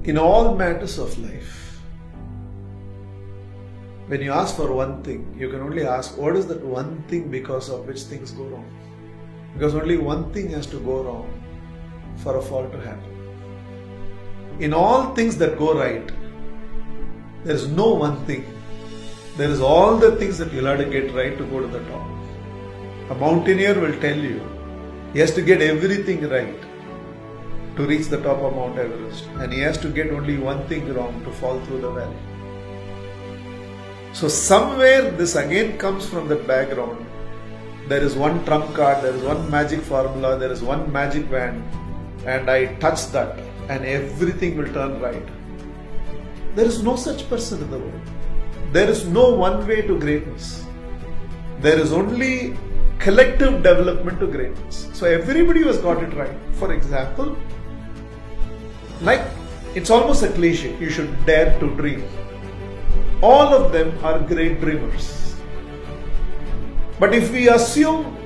In all matters of life, when you ask for one thing, you can only ask, what is that one thing because of which things go wrong? Because only one thing has to go wrong for a fall to happen. In all things that go right, there is no one thing. There is all the things that you'll have to get right to go to the top. A mountaineer will tell you, he has to get everything right to reach the top of Mount Everest, and he has to get only one thing wrong to fall through the valley. So somewhere this again comes from that background. There is one trump card, there is one magic formula, there is one magic wand, and I touch that and everything will turn right. There is no such person in the world. There is no one way to greatness. There is only collective development to greatness. So everybody has got it right. For example, like it's almost a cliche, you should dare to dream. All of them are great dreamers. But if we assume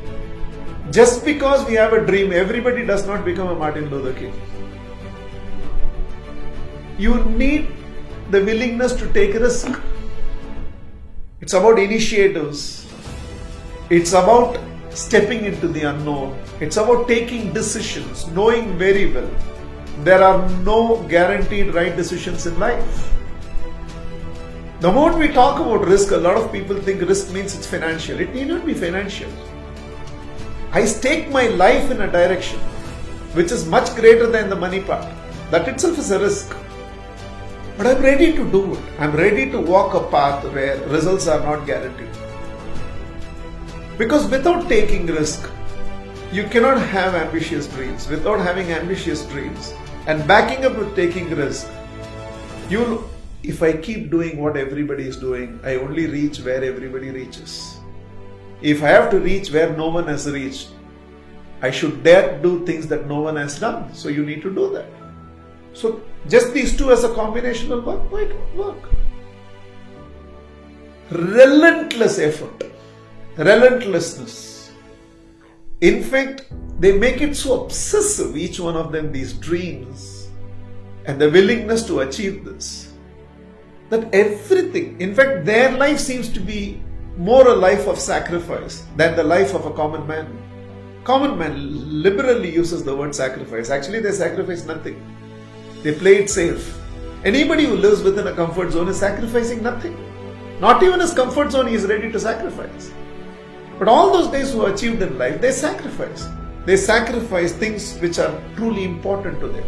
just because we have a dream, everybody does not become a Martin Luther King. You need the willingness to take a risk. It's about initiatives. It's about stepping into the unknown. It's about taking decisions, knowing very well there are no guaranteed right decisions in life. The moment we talk about risk, a lot of people think risk means it's financial. It need not be financial. I stake my life in a direction which is much greater than the money part. That itself is a risk. But I'm ready to do it. I'm ready to walk a path where results are not guaranteed. Because without taking risk, you cannot have ambitious dreams. Without having ambitious dreams and backing up with taking risk, if I keep doing what everybody is doing, I only reach where everybody reaches. If I have to reach where no one has reached, I should dare do things that no one has done. So you need to do that. So just these two as a combination will work. Why it won't work? Relentless effort, relentlessness. In fact, they make it so obsessive, each one of them, these dreams and the willingness to achieve this, that everything, in fact, their life seems to be more a life of sacrifice than the life of a common man. Common man liberally uses the word sacrifice. Actually, they sacrifice nothing. They play it safe. Anybody who lives within a comfort zone is sacrificing nothing. Not even his comfort zone he is ready to sacrifice. But all those guys who achieved in life, they sacrifice. They sacrifice things which are truly important to them.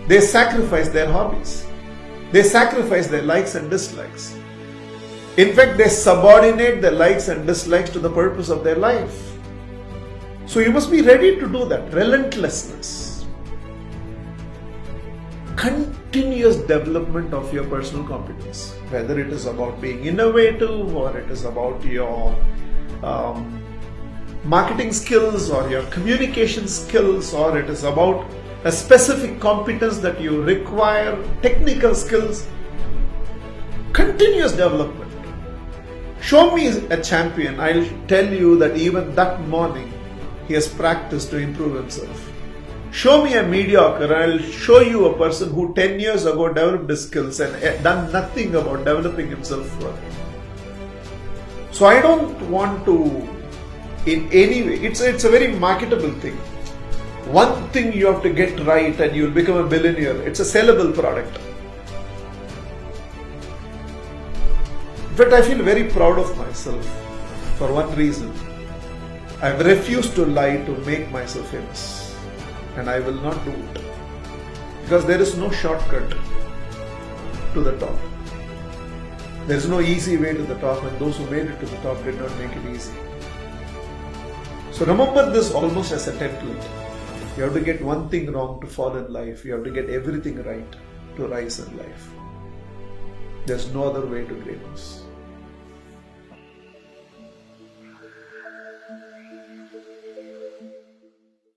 They sacrifice their hobbies. They sacrifice their likes and dislikes. In fact, they subordinate their likes and dislikes to the purpose of their life. So you must be ready to do that. Relentlessness. Continuous development of your personal competence. Whether it is about being innovative or it is about your marketing skills or your communication skills, or it is about a specific competence that you require, technical skills. Continuous development. Show me a champion, I'll tell you that even that morning he has practiced to improve himself. Show me a mediocre, I'll show you a person who 10 years ago developed his skills and done nothing about developing himself further. So I don't want to, in any way, it's a very marketable thing. One thing you have to get right and you'll become a billionaire. It's a sellable product. In fact, I feel very proud of myself for one reason. I've refused to lie to make myself famous. And I will not do it. Because there is no shortcut to the top. There is no easy way to the top, and those who made it to the top did not make it easy. So remember this almost as a template. You have to get one thing wrong to fall in life. You have to get everything right to rise in life. There's no other way to greatness.